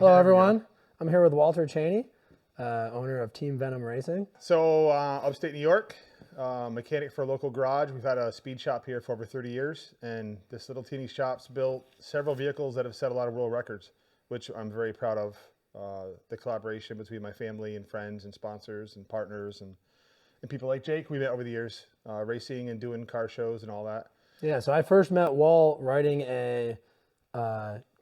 Hello, everyone. I'm here with Walter Cheney, owner of Team Venom Racing. So, upstate New York, mechanic for a local garage. We've had a speed shop here for over 30 years, and this little teeny shop's built several vehicles that have set a lot of world records, which I'm very proud of. The collaboration between my family and friends and sponsors and partners and people like Jake we met over the years, racing and doing car shows and all that. Yeah, so I first met Walt writing a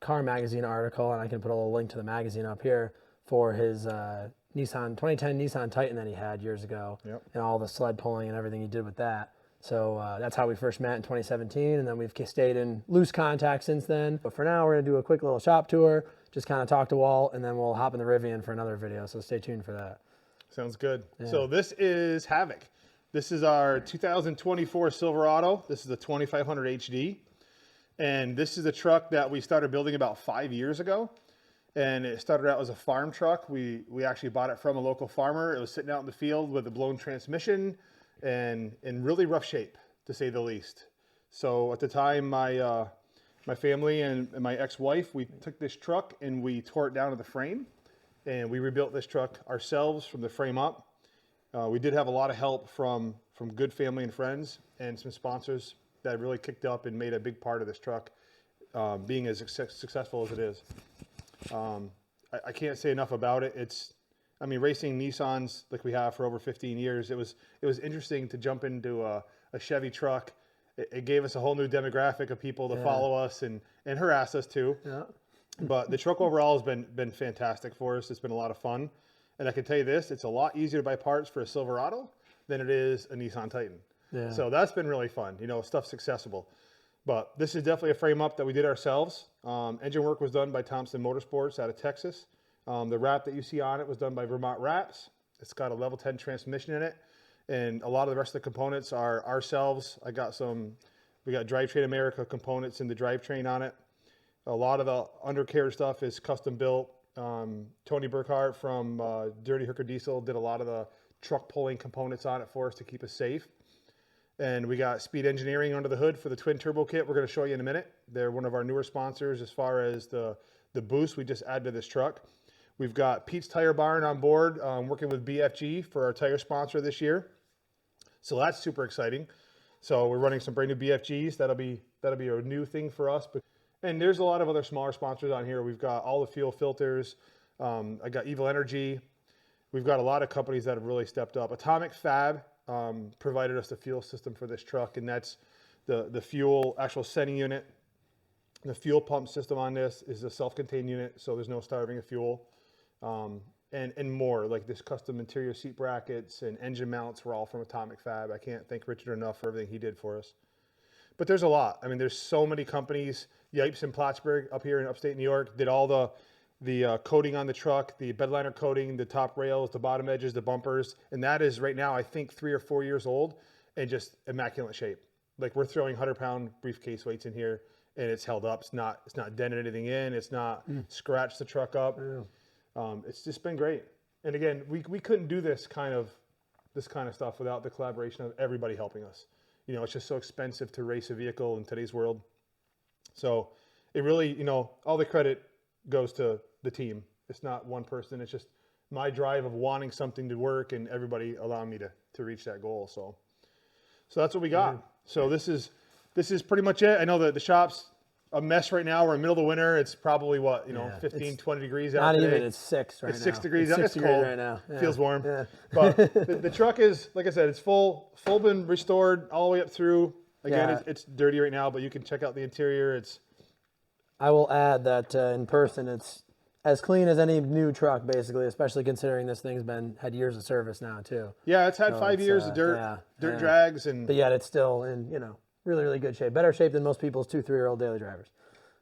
car magazine article, and I can put a little link to the magazine up here for his 2010 Nissan Titan that he had years ago, Yep. and all the sled pulling and everything he did with that. So that's how we first met in 2017, and then we've stayed in loose contact since then. But for now, we're going to do a quick little shop tour, just kind of talk to Walt, and then we'll hop in the Rivian for another video, so stay tuned for that. Sounds good. Yeah. So this is Havok. This is our 2024 Silverado. This is the 2500 HD. And this is a truck that we started building about 5 years ago. And it started out as a farm truck. We actually bought it from a local farmer. It was sitting out in the field with a blown transmission and in really rough shape, to say the least. So at the time, my family and my ex-wife, we took this truck and we tore it down to the frame. And we rebuilt this truck ourselves from the frame up. We did have a lot of help from good family and friends and some sponsors that really kicked up and made a big part of this truck being as successful as it is. I can't say enough about it. I mean, racing Nissans like we have for over 15 years, it was interesting to jump into a Chevy truck. It gave us a whole new demographic of people to follow us and harass us too. Yeah. But the truck overall has been fantastic for us. It's been a lot of fun. And I can tell you this, it's a lot easier to buy parts for a Silverado than it is a Nissan Titan. Yeah. So that's been really fun. You know, stuff's accessible. But this is definitely a frame up that we did ourselves. Engine work was done by Thompson Motorsports out of Texas. The wrap that you see on it was done by Vermont Wraps. It's got a level 10 transmission in it. And a lot of the rest of the components are ourselves. We got Drivetrain America components in the drivetrain on it. A lot of the undercarriage stuff is custom built. Tony Burkhart from Dirty Hooker Diesel did a lot of the truck pulling components on it for us to keep us safe. And we got Speed Engineering under the hood for the twin turbo kit. We're going to show you in a minute. They're one of our newer sponsors as far as the boost we just added to this truck. We've got Pete's Tire Barn on board, working with BFG for our tire sponsor this year. So that's super exciting. So we're running some brand new BFGs. That'll be a new thing for us. And there's a lot of other smaller sponsors on here. We've got all the fuel filters. I got Evil Energy. We've got a lot of companies that have really stepped up. Atomic Fab provided us the fuel system for this truck, and that's the fuel actual sending unit. The fuel pump system on this is a self-contained unit, so there's no starving of fuel. And more, like this custom interior seat brackets and engine mounts were all from Atomic Fab. I can't thank Richard enough for everything he did for us. But there's a lot. I mean, there's so many companies. Yipes and Plattsburgh up here in upstate New York did all the coating on the truck, the bedliner coating, the top rails, the bottom edges, the bumpers. And that is right now, I think 3 or 4 years old and just immaculate shape. Like we're throwing 100-pound briefcase weights in here and it's held up. It's not dented anything in. It's not scratched the truck up. Yeah. It's just been great. And again, we couldn't do this kind of stuff without the collaboration of everybody helping us. You know, it's just so expensive to race a vehicle in today's world. So it really, you know, all the credit goes to the team. It's not one person. It's just my drive of wanting something to work and everybody allowing me to reach that goal. So that's what we got. Mm-hmm. So this is pretty much it. I know that the shop's a mess right now. We're in the middle of the winter. It's probably 15, 20 degrees out today. Not even. It's 6 right now. It's 6 degrees out. It's cold right now. Yeah. Feels warm. Yeah. But the truck is, like I said, it's full been restored all the way up through. Again, it's dirty right now, but you can check out the interior. I will add that in person, it's as clean as any new truck, basically, especially considering this thing's had years of service now, too. Yeah, it's had 5 years of dirt drags. But yet it's still in, really, really good shape. Better shape than most people's 2-3-year-old daily drivers,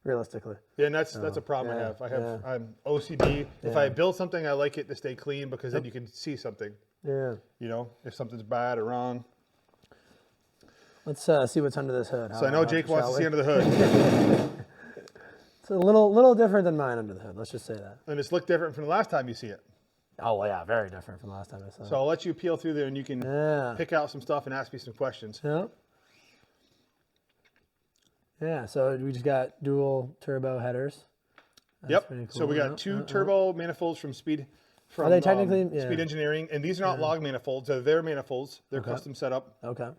realistically. Yeah, and that's a problem I have. I'm OCD. Yeah. If I build something, I like it to stay clean because then you can see something. Yeah. You know, if something's bad or wrong. Let's see what's under this hood. So I know Jake wants to see under the hood. It's a little different than mine under the hood. Let's just say that. And it's looked different from the last time you see it. Oh, well, yeah, very different from the last time I saw it. So I'll let you peel through there and you can pick out some stuff and ask me some questions. Yeah. Yeah, so we just got dual turbo headers. Yep. pretty So we cool. got two turbo manifolds from Speed. Are they technically Speed Engineering, and these are not log manifolds; they're their manifolds. They're Okay. custom setup. Okay.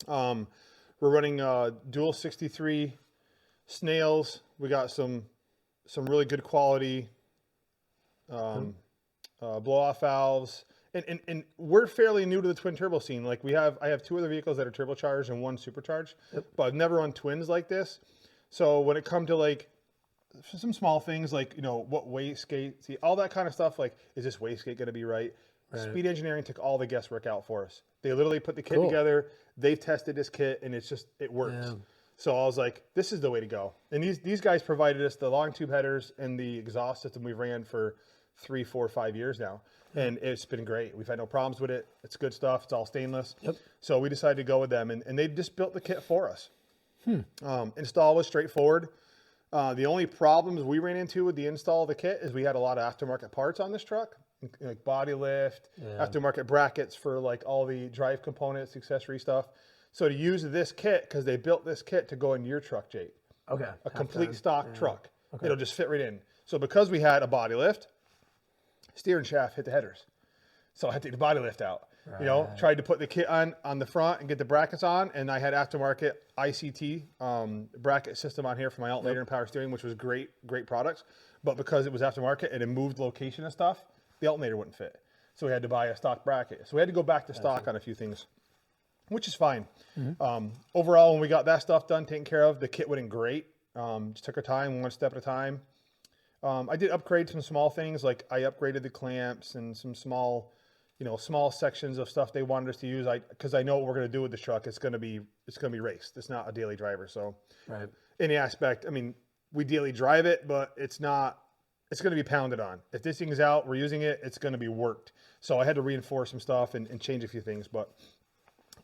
We're running dual 63 snails. We got some really good quality blow-off valves, and we're fairly new to the twin turbo scene. Like I have two other vehicles that are turbocharged and one supercharged, but I've never run twins like this. So when it comes to like some small things like, you know, what wastegate, see all that kind of stuff, like, is this wastegate going to be right? Speed Engineering took all the guesswork out for us. They literally put the kit together. They've tested this kit and it works. Yeah. So I was like, this is the way to go. And these guys provided us the long tube headers and the exhaust system we ran for 3, 4, 5 years now. And it's been great. We've had no problems with it. It's good stuff. It's all stainless. Yep. So we decided to go with them, and they just built the kit for us. Install was straightforward. The only problems we ran into with the install of the kit is we had a lot of aftermarket parts on this truck, like body lift, aftermarket brackets for like all the drive components, accessory stuff. So to use this kit, because they built this kit to go in your truck, Jake. Okay. A complete stock truck. Okay. It'll just fit right in. So because we had a body lift, steering shaft hit the headers. So I had to take the body lift out. Right. You know, tried to put the kit on the front and get the brackets on, and I had aftermarket ICT bracket system on here for my alternator and power steering, which was great products. But because it was aftermarket and it moved location and stuff, the alternator wouldn't fit. So we had to buy a stock bracket. So we had to go back to stock on a few things, which is fine. Overall, when we got that stuff done, taken care of, the kit went in great. Just took our time, one step at a time. I did upgrade some small things, like I upgraded the clamps and some small sections of stuff they wanted us to use. Because I know what we're going to do with this truck. It's going to be raced. It's not a daily driver. So any aspect, I mean, we daily drive it, but it's going to be pounded on. If this thing's out, we're using it, it's going to be worked. So I had to reinforce some stuff and change a few things, but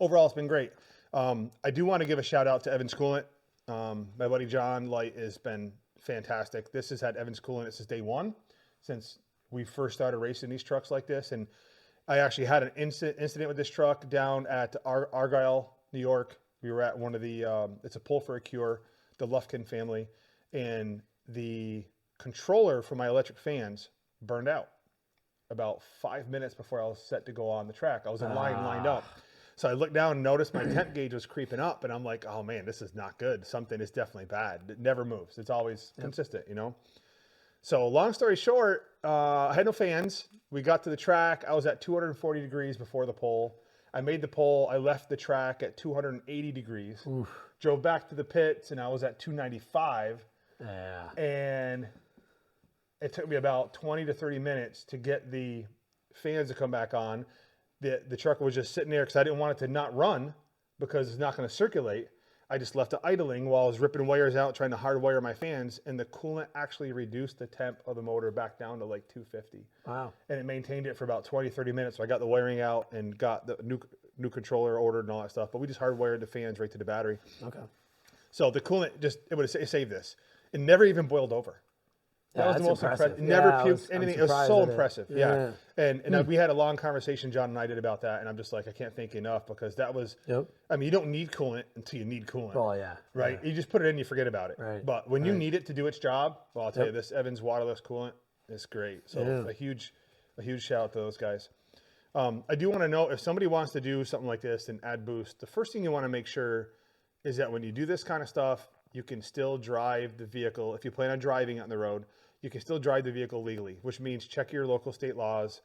overall it's been great. I do want to give a shout out to Evans Coolant. My buddy John Light has been fantastic. This has had Evans Coolant since day one, since we first started racing these trucks like this. And I actually had an incident with this truck down at Argyle, New York. We were at one of the, it's a Pull for a Cure, the Lufkin family, and the controller for my electric fans burned out about 5 minutes before I was set to go on the track. I was in line, lined up. So I looked down and noticed my temp gauge was creeping up, and I'm like, oh man, this is not good. Something is definitely bad. It never moves. It's always consistent, you know? So long story short, I had no fans. We got to the track. I was at 240 degrees before the pole. I made the pole. I left the track at 280 degrees. Oof. Drove back to the pits, and I was at 295. Yeah. And it took me about 20 to 30 minutes to get the fans to come back on. The truck was just sitting there because I didn't want it to not run because it's not going to circulate. I just left it idling while I was ripping wires out, trying to hardwire my fans, and the coolant actually reduced the temp of the motor back down to like 250. Wow. And it maintained it for about 20, 30 minutes. So I got the wiring out and got the new controller ordered and all that stuff. But we just hardwired the fans right to the battery. Okay. So the coolant it would have saved this. It never even boiled over. That was the most impressive. It never puked anything. It was so impressive. Yeah. And we had a long conversation, John and I did about that. And I'm just like, I can't thank you enough because that was, I mean, you don't need coolant until you need coolant. Oh, yeah. Right? Yeah. You just put it in, you forget about it. Right. But when you need it to do its job, well, I'll tell you, this Evans waterless coolant is great. So a huge shout out to those guys. I do want to know if somebody wants to do something like this and add boost, the first thing you want to make sure is that when you do this kind of stuff, you can still drive the vehicle. If you plan on driving it on the road, you can still drive the vehicle legally, which means check your local state laws.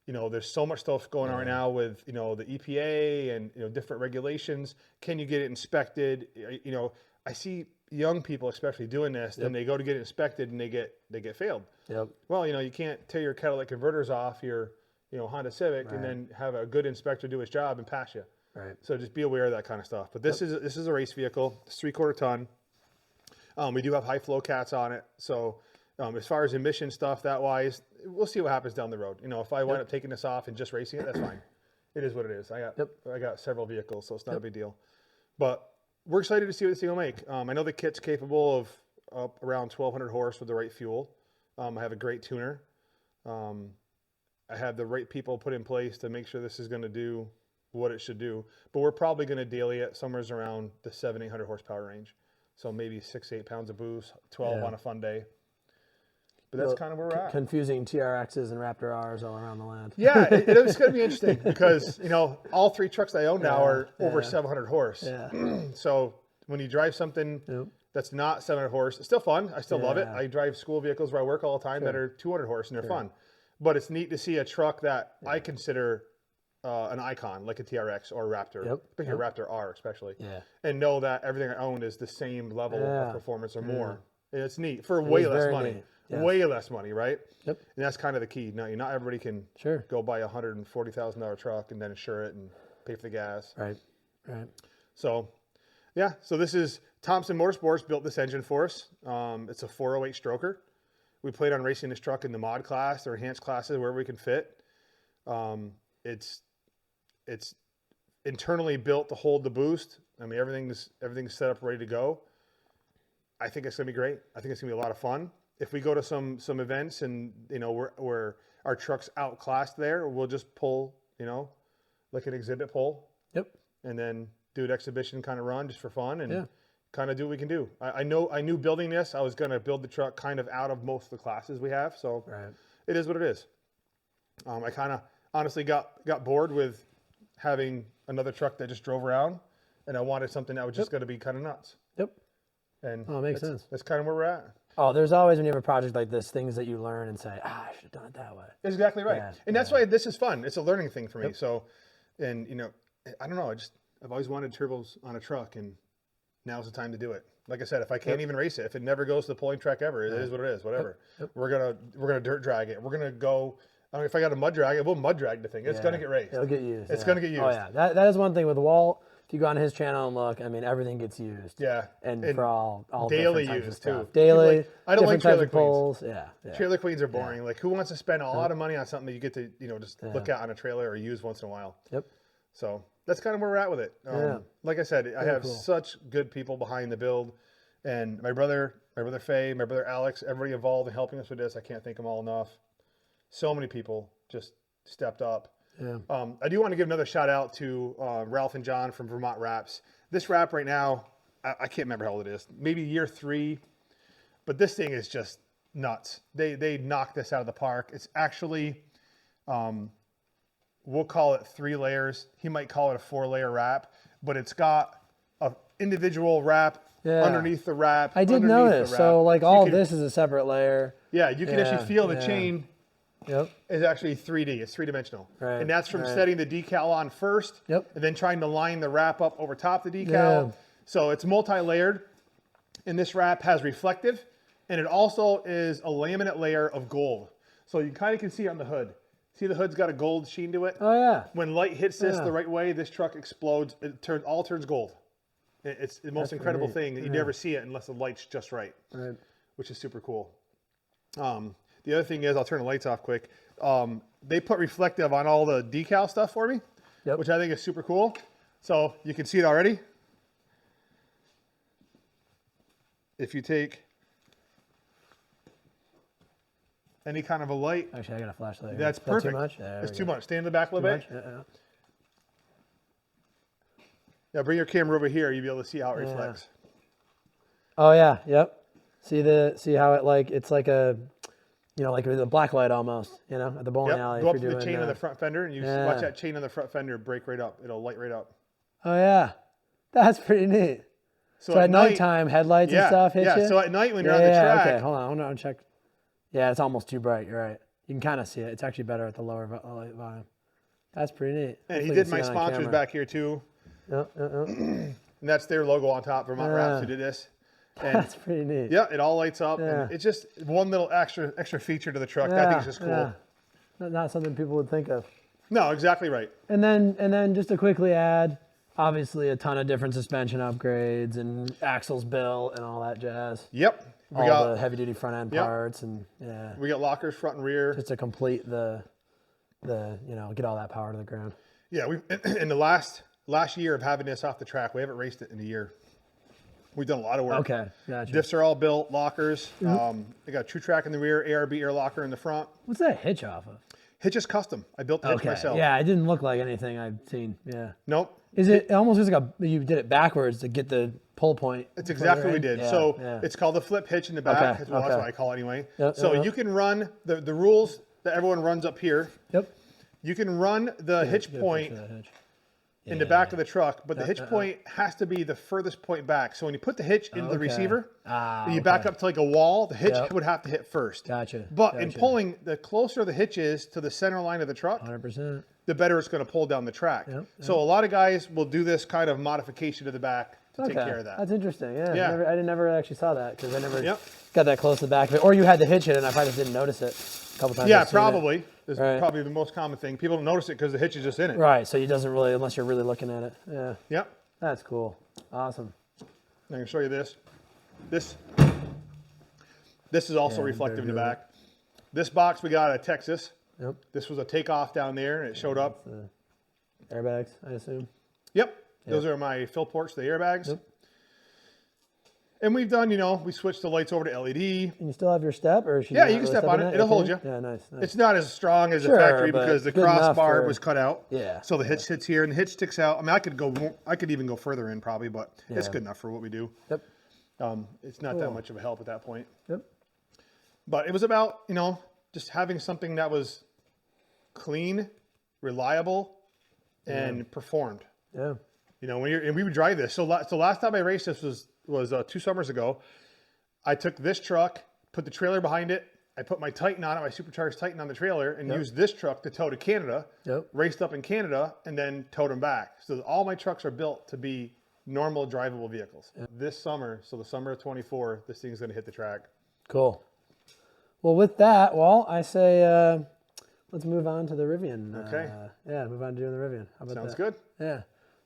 You know, there's so much stuff going on right now with, the EPA and, different regulations. Can you get it inspected? You know, I see young people especially doing this, then they go to get it inspected and they get failed. Yep. Well, you can't tear your catalytic converters off your, Honda Civic and then have a good inspector do his job and pass you. Right. So just be aware of that kind of stuff. But this is a race vehicle. It's 3/4 ton. We do have high flow cats on it. So as far as emission stuff, that wise, we'll see what happens down the road. If I wind up taking this off and just racing it, that's fine. It is what it is. I got several vehicles, so it's not a big deal. But we're excited to see what this thing will make. I know the kit's capable of up around 1,200 horse with the right fuel. I have a great tuner. I have the right people put in place to make sure this is going to do what it should do. But we're probably going to daily it somewhere around the 700-800 horsepower range. So maybe 6 to 8 pounds of boost, 12 on a fun day. but that's kind of where we're at. Confusing TRXs and Raptor Rs all around the land. Yeah, it's going to be interesting because, you know, all 3 trucks that I own now are over 700 horse. Yeah. So when you drive something that's not 700 horse, it's still fun. I still love it. I drive school vehicles where I work all the time that are 200 horse and they're fun. But it's neat to see a truck that I consider an icon, like a TRX or a Raptor, a Raptor R especially, and know that everything I own is the same level of performance or more. And it's neat for way less money. Way less money, right? Yep. And that's kind of the key. Now, not everybody can go buy a $140,000 truck and then insure it and pay for the gas. Right. So, yeah. So this is Thompson Motorsports built this engine for us. It's a 408 stroker. We plan on racing this truck in the mod class or enhanced classes wherever we can fit. It's internally built to hold the boost. I mean, everything's set up, ready to go. I think it's gonna be great. I think it's gonna be a lot of fun. If we go to some events and, you know, where our truck's outclassed there, we'll just pull, you know, like an exhibit pull. Yep. And then do an exhibition kind of run just for fun and kind of do what we can do. I knew building this, I was gonna build the truck kind of out of most of the classes we have. So it is what it is. I kind of honestly got bored with having another truck that just drove around, and I wanted something that was just going to be kind of nuts. Yep. And it makes sense. That's kind of where we're at. Oh, there's always, when you have a project like this, things that you learn and say, I should have done it that way. Exactly right. And that's why this is fun. It's a learning thing for me. So, and you know, I don't know. I've always wanted turbos on a truck, and now's the time to do it. Like I said, if I can't even race it, if it never goes to the pulling track ever, it is what it is. Whatever. We're gonna dirt drag it. We're gonna go. I mean, if I got a mud drag, it will mud drag the thing. It's going to get raced. It'll get used. It's going to get used. Oh, yeah. That is one thing with Walt. If you go on his channel and look, I mean, everything gets used. Yeah. And for all daily different types use, of stuff. too. Daily. Like, I don't like trailer queens. Trailer queens are boring. Like, who wants to spend a lot of money on something that you get to, you know, just look at on a trailer or use once in a while? Yep. So that's kind of where we're at with it. Like I said, I have such good people behind the build. And my brother Faye, my brother Alex, everybody involved in helping us with this. I can't thank them all enough. So many people just stepped up. Yeah. I do want to give another shout out to Ralph and John from Vermont Wraps. This wrap right now, I can't remember how old it is, maybe year 3, but this thing is just nuts. They knocked this out of the park. It's actually, we'll call it 3 layers. He might call it a 4-layer wrap, but it's got an individual wrap underneath the wrap. I did notice. So like all this is a separate layer. Yeah, you can actually feel the chain. Is actually 3D. It's 3-dimensional. Right. And that's from setting the decal on first and then trying to line the wrap up over top the decal. Yeah. So it's multi-layered. And this wrap has reflective. And it also is a laminate layer of gold. So you kind of can see on the hood. See the hood's got a gold sheen to it? Oh, yeah. When light hits this the right way, this truck explodes. It all turns gold. It's the most incredible thing that you never see it unless the light's just right. Which is super cool. The other thing is, I'll turn the lights off quick. They put reflective on all the decal stuff for me, which I think is super cool. So you can see it already. If you take any kind of a light. Actually, I got a flashlight. That's perfect. Too much? It's too much. Stay in the back a little bit. Now bring your camera over here. You'll be able to see how it reflects. Oh yeah. Yep. See how it it's like a, you know, like a black light almost, you know, at the bowling alley. Go up to the chain on the front fender and you watch that chain on the front fender break right up. It'll light right up. Oh yeah. That's pretty neat. So at nighttime, headlights and stuff hit you? Yeah, so at night when you're on the track. Okay, hold on, check. Yeah, it's almost too bright, you're right. You can kind of see it. It's actually better at the lower light volume. That's pretty neat. And he did my sponsors back here too. And that's their logo on top, Vermont Wraps, who did this. And that's pretty neat. Yeah, it all lights up. And it's just one little extra feature to the truck. I think it's just cool. Not something people would think of. No, exactly right. And then just to quickly add, obviously a ton of different suspension upgrades and axles built and all that jazz. Yep. We got the heavy duty front end parts and we got lockers front and rear. Just to complete the get all that power to the ground. Yeah, we in the last year of having this off the track, we haven't raced it in a year. We've done a lot of work. Okay, gotcha. Diffs are all built, lockers. They got a true track in the rear, ARB air locker in the front. What's that hitch off of? Hitch is custom. I built the hitch myself. Yeah, it didn't look like anything I've seen. Yeah. Nope. Is it almost looks like you did it backwards to get the pull point? It's exactly what we did. Yeah, so yeah. it's called the flip hitch in the back. Okay, That's what I call it anyway. Yep, so yep. you can run the rules that everyone runs up here. Yep. You can run the hitch point in the back of the truck, but the hitch point has to be the furthest point back. So when you put the hitch into the receiver, you back up to like a wall, the hitch would have to hit first. Gotcha. But in pulling, the closer the hitch is to the center line of the truck, 100%. the better it's going to pull down the track. So a lot of guys will do this kind of modification to the back to take care of that. That's interesting. Yeah. Yeah. I never actually saw that because I never got that close to the back of it. Or you had the hitch in and I probably just didn't notice it a couple times. Yeah, probably. That's probably the most common thing. People don't notice it because the hitch is just in it. Right. So it doesn't really, unless you're really looking at it. Yeah. Yep. That's cool. Awesome. I can show you this. This is also reflective in the back. This box we got out of Texas. Yep. This was a takeoff down there, and it showed up. Airbags, I assume. Yep. Those are my fill ports, the airbags. Yep. And we've done, we switched the lights over to LED. And you still have your step, or you can step on it. It'll hold you. Yeah, nice. It's not as strong as the factory because the crossbar was cut out. Yeah. So the hitch sits here, and the hitch sticks out. I mean, I could even go further in probably, but it's good enough for what we do. Yep. It's not that much of a help at that point. Yep. But it was about, just having something that was clean, reliable, and performed. Yeah. And we would drive this. So last time I raced this was 2 summers ago. I took this truck, put the trailer behind it. I put my Titan on it, my supercharged Titan on the trailer, and used this truck to tow to Canada. Yep. Raced up in Canada and then towed them back. So all my trucks are built to be normal drivable vehicles. This summer, so the summer of 24, this thing's going to hit the track. Cool. Well, with that, Walt, I say let's move on to the Rivian. Okay. Move on to doing the Rivian. How about Sounds that? good. Yeah.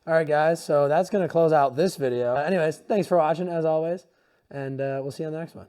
All right, guys. So that's going to close out this video. Anyways, thanks for watching, as always. And we'll see you on the next one.